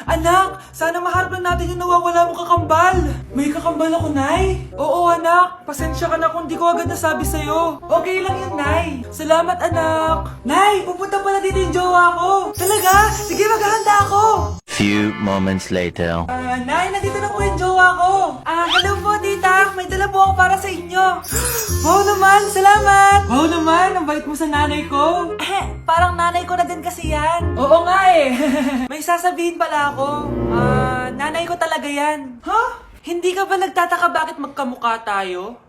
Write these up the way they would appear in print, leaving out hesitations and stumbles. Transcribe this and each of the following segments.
Anak, sana maharap lang natin yung nawawala mong kakambal. May kakambal ako, Nay. Oo, anak. Pasensya ka na kung di ko agad nasabi sa'yo. Okay lang yun, Nay. Salamat, anak. Nay, pupunta pala dito yung jowa ko. Talaga? Sige, maghahanda ako. Few moments later. Nay, nandito na po yung jowa ko. Hello po, tita. May dala po ako para sa inyo. Wow naman, salamat. Wow naman, ang bait mo sa nanay ko. Parang nanay ko na din kasi yan. Oo nga eh. May sasabihin pala ako. Nanay ko talaga yan. Hindi ka ba nagtataka bakit magkamukha tayo?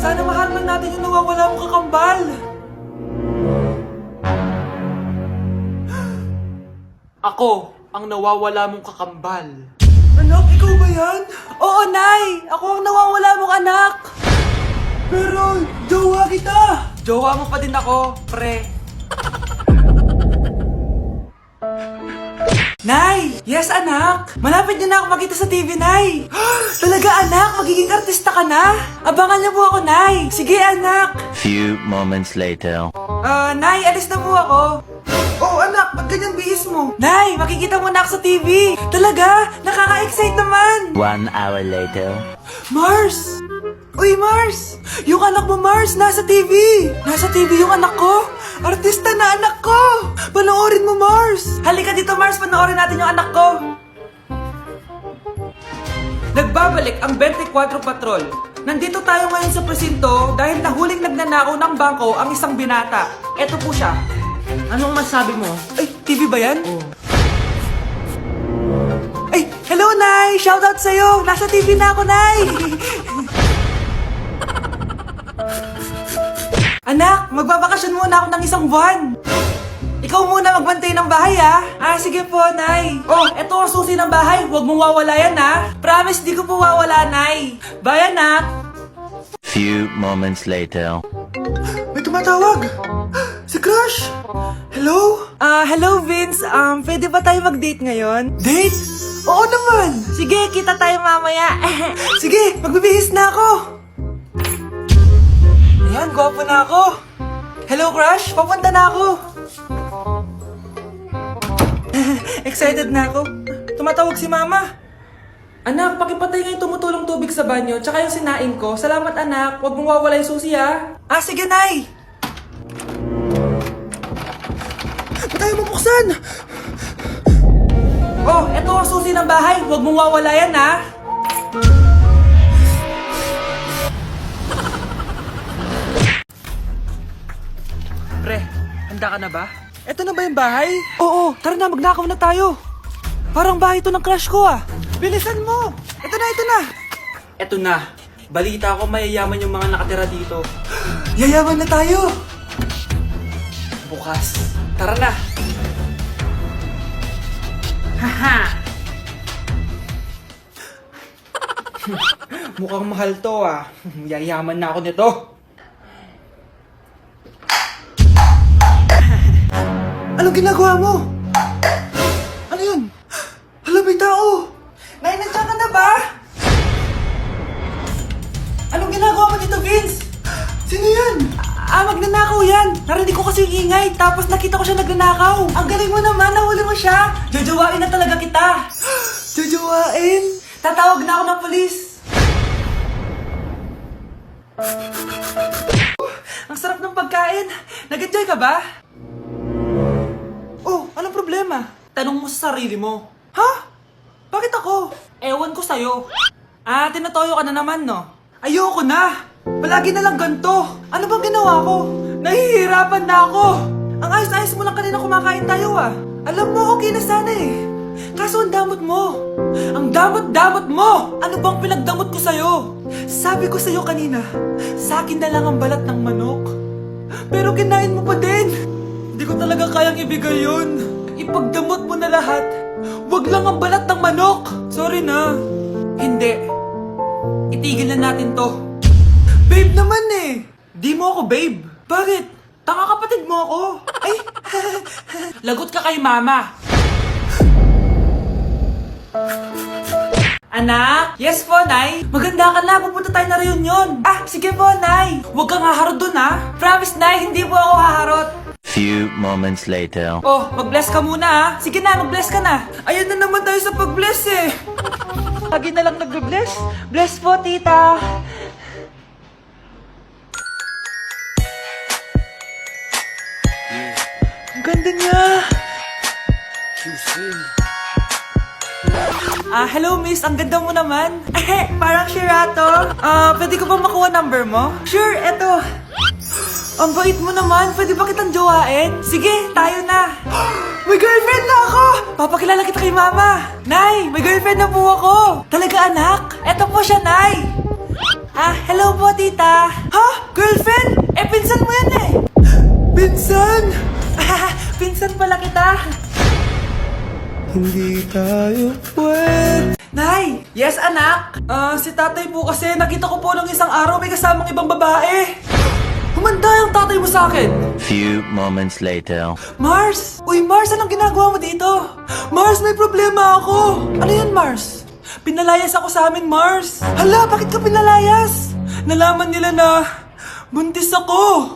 Sana maharap lang natin yung nawawala mong kakambal. Ako, ang nawawala mong kakambal. Anak, ikaw ba yan? Oo, Nay! Ako ang nawawala mong anak! Pero, jowa kita! Jowa mo pa din ako, pre. Nay! Yes, anak! Malapit niyo na ako makita sa TV, Nay! Talaga, anak? Magiging artista ka na? Abangan niyo po ako, Nay! Sige, anak! Few moments later. Nay, alis na po ako. Oh, anak, ba't ganyan bihis mo? Nay, makikita mo na ako sa TV! Talaga? Nakaka-excite naman! 1 hour later. Mars! Uy, Mars! Yung anak mo, Mars, nasa TV! Nasa TV yung anak ko! Artista na anak ko! Panoorin mo, Mars! Halika dito, Mars, panoorin natin yung anak ko! Nagbabalik ang 24 Patrol. Nandito tayo ngayon sa presinto dahil nahuling nagnanakaw ng bangko ang isang binata. Eto po siya. Anong masabi mo? Ay, TV ba yan? Oo. Ay, hello, Nay! Shoutout sa'yo! Nasa TV na ako, Nay! Anak, magbabakasyon muna ako ng isang buwan. Ikaw muna magbantay ng bahay, ha? Sige po, Nay. Oh, eto ang susi ng bahay. Huwag mong wawala yan, ha? Promise, di ko po wawala, Nay. Bye, anak. Few moments later. May tumatawag. Si Crush. Hello? Hello, Vince. Pwede ba tayo mag-date ngayon? Date? Oo naman. Sige, kita tayo mamaya. Sige, magbibihis na ako. Ayan, gwapo na ako. Hello, Crush. Papunta na ako. Excited na ako. Tumatawag si Mama. Anak, pakipatay nga yung tumutulong tubig sa banyo, tsaka yung sinaing ko. Salamat, anak. Huwag mong wawala yung susi, ha? Sige, Nay. Ba't tayo mabuksan? Oh, eto ang susi ng bahay. Huwag mong wawala yan, ha? Pre, handa ka na ba? Eto na ba yung bahay? Oo, tara na, magnakaw na tayo. Parang bahay to ng crush ko, Bilisan mo! Ito na, ito na! Eto na. Balita ko mayayaman yung mga nakatira dito. Yayaman na tayo! Bukas. Tara na! Haha! Mukhang mahal to, Yayaman na ako nito. Anong ginagawa mo? Ano yun? Hala, may tao! Nay, nandiyan ka na ba? Anong ginagawa mo dito, Vince? Sino yan? Magnanakaw yan. Narinig ko kasi yung ingay, tapos nakita ko siya nagnanakaw. Ang galing mo naman, nahuli mo siya. Jojowain na talaga kita. Jojowain? Tatawag na ako ng polis. Ang sarap ng pagkain. Nag-enjoy ka ba? Oh, anong problema? Tanong mo sa sarili mo. Ha? Bakit ako? Ewan ko sa'yo. Tinatoyo ka na naman, no? Ayoko na! Palagi na lang ganito. Ano bang ginawa ko? Nahihirapan na ako. Ang ayos-ayos mo lang kanina kumakain tayo, Alam mo, okay na sana eh. Kaso ang damot mo. Ang damot-damot mo! Ano bang pinagdamot ko sa'yo? Sabi ko sa'yo kanina, sa akin na lang ang balat ng manok. Pero kinain mo pa din. Hindi ko talaga kayang ibigay yun. Ipagdamot mo na lahat. Wag lang ang balat ng manok. Sorry na. Hindi. Itigil na natin to. Babe naman eh. Di mo ako babe. Bakit? Tanga kapatid mo ako. Ay. Lagot ka kay mama. Anak? Yes po, Nay. Maganda ka na. Pupunta tayo na reunion. Sige po, Nay. Huwag kang haharot dun, Promise, Nay. Hindi po ako haharot. Few moments later. Oh, mag-bless ka muna ha. Sige na, mag-bless ka na. Ayan na naman tayo sa pag-bless eh. Lagi na lang nagbe-bless. Bless po, tita. Ang ganda niya. Hello miss, ang ganda mo naman. Parang Shirato. Pwede ko ba makuha number mo? Sure, eto. Ang bait mo naman, pwede ba kitang jowain? Sige, tayo na. May girlfriend na ako! Papakilala kita kay mama. Nay, may girlfriend na po ako. Talaga anak? Eto po siya, Nay. Hello po tita. Ha? Girlfriend? Pinsan mo yan eh. Pinsan? Pinsan pala kita. Hindi tayo pwede. Nay! Yes, anak? Si tatay po kasi nakita ko po nung isang araw may kasamang ibang babae. Humanda yung tatay mo sa akin. Few moments later. Mars! Uy, Mars, anong ginagawa mo dito? Mars, may problema ako. Ano yan, Mars? Pinalayas ako sa amin, Mars. Hala, bakit ka pinalayas? Nalaman nila na buntis ako.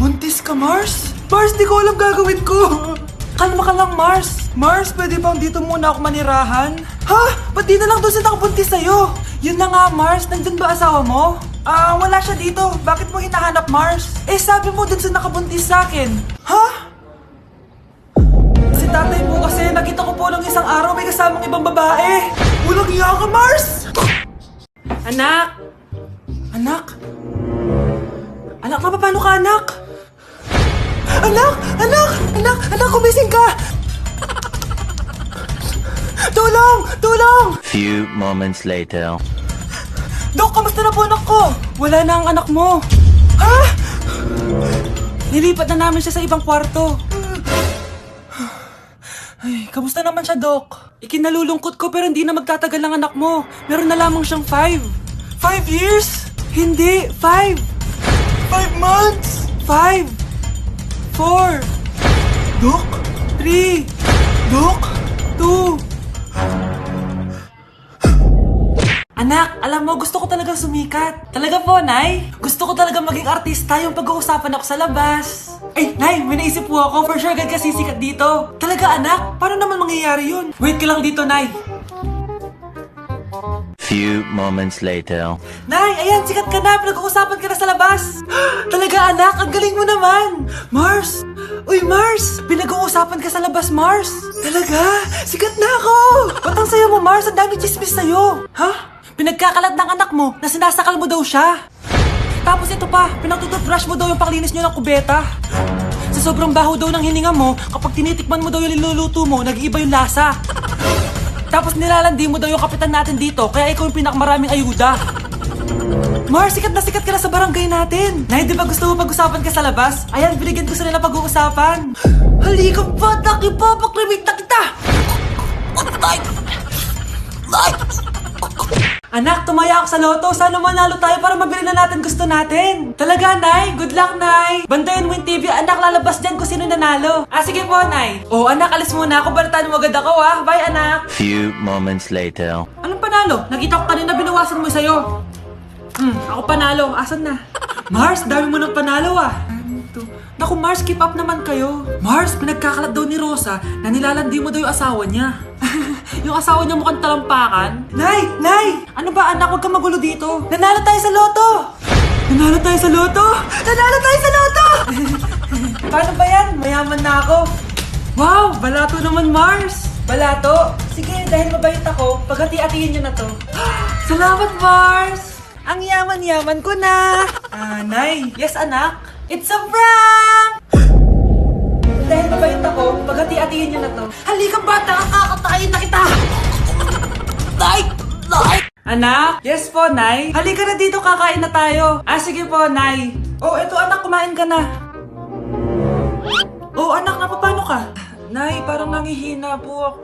Buntis ka, Mars? Mars, di ko alam gagawin ko. Kalma ka lang, Mars. Mars, pwede bang dito muna ako manirahan? Ha? Ba't di na lang doon sa nakabuntis sa'yo? Yun na nga, Mars. Nandun ba asawa mo? Wala siya dito. Bakit mo hinahanap, Mars? Sabi mo dun sa nakabuntis sa akin. Ha? Si tatay mo kasi nakita ko po nung isang araw may kasamang ibang babae. Walang iya ka, Mars! Anak! Anak? Anak, paano ka, anak? Anak! Anak! Anak! Anak, kumising ka! Tulong! Tulong! Few moments later. Dok, kamusta na po anak ko? Wala na ang anak mo. Ha? Nilipat na namin siya sa ibang kwarto. Ay, kamusta naman siya, Dok? Ikinalulungkot ko pero hindi na magtatagal ang anak mo. Meron na lamang siyang 5. 5 years? Hindi, 5. 5 months? 5. 4. Dok? 3. Dok? 2. Anak, alam mo, gusto ko talagang sumikat. Talaga po, Nay? Gusto ko talaga maging artista yung pag-uusapan ako sa labas. Ay, Nay, may naisip po ako. For sure, agad ka sisikat dito. Talaga, anak? Paano naman mangyayari yun? Wait ka lang dito, Nay. Few moments later. Nay, ayan, sikat ka na. Pinag-uusapan ka na sa labas. Talaga, anak? Ang galing mo naman. Mars! Uy, Mars! Pinag-uusapan ka sa labas, Mars. Talaga? Sikat na ako! Ba't ang sayo mo, Mars? Ang dami chismis sa'yo. Ha? Pinagkakalat ng anak mo na sinasakal mo daw siya. Tapos ito pa, pinagtututbrush mo daw yung panglinis nyo ng kubeta. Sa sobrang baho daw ng hininga mo, kapag tinitikman mo daw yung niluluto mo, nag-iiba yung lasa. Tapos nilalandi mo daw yung kapitan natin dito, kaya ikaw yung pinakamaraming ayuda. Mars, sikat ka na sa barangay natin. Nay, di ba gusto mo pag-usapan ka sa labas? Ayan, binigyan ko sila na pag-uusapan. Halika ba, paklimit na kita. Anak, tumaya ako sa loto. Sana manalo tayo para mabili na natin gusto natin. Talaga, Nay? Good luck, Nay. Bantayan mo yung TV. Anak, lalabas dyan kung sino nanalo. Sige po, Nay. Anak, alis muna ako. Balitaan mo agad ako, ha? Bye, anak. Few moments later. Anong panalo? Nakita ko kanina binawasan mo sa'yo. Ako panalo. Asan na? Mars, dami mo ng panalo, Naku, Mars, keep up naman kayo. Mars, pinagkakalat daw ni Rosa na nilalandi mo daw yung asawa niya. Yung asawa niya mukhang talampakan. Nay! Nay! Ano ba, anak? Huwag kang magulo dito. Nanalo tayo sa loto! Nanalo tayo sa loto! Nanalo tayo sa loto! Paano ba yan? Mayaman na ako. Wow! Balato naman, Mars! Balato? Sige, dahil mabait ako, paghati-hatiin niyo na to. Salamat, Mars! Ang yaman-yaman ko na! Nay! Yes, anak? It's a prank! Dahil mabait ako, paghati-hatiin niyo na to. Halika bata, kakatayin na kita! Nay! Nay! Anak? Yes po, Nay? Halika na dito, kakain na tayo. Sige po, Nay. Eto anak, kumain ka na. Anak, napapano ka? Nay, parang nangihina po ako.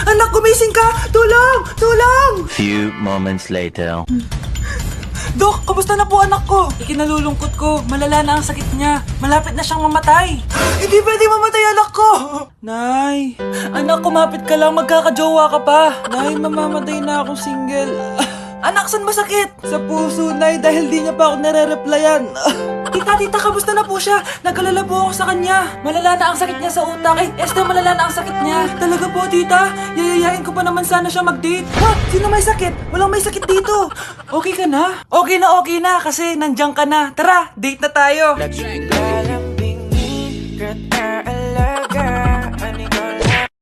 Anak, gumising ka! Tulong! Few moments later. Dok, kamusta na po anak ko? Ikinalulungkot ko, malala na ang sakit niya. Malapit na siyang mamatay. Hindi pwede mamatay anak ko! Nay, anak, kumapit ka lang, magkakajowa ka pa. Nay, mamamatay na akong single. Anak, saan masakit? Sa puso, Nay, dahil di niya pa ako nare-replyan. Tita, kamusta na po siya? Nag-alala po ako sa kanya. Malala na ang sakit niya sa utak. Esther, malala na ang sakit niya. Talaga po, tita? Yayayain ko pa naman sana siya mag-date. Ha? Sino may sakit? Walang may sakit dito. Okay ka na? Okay na, kasi nandiyan ka na. Tara, date na tayo. Naglalambing ka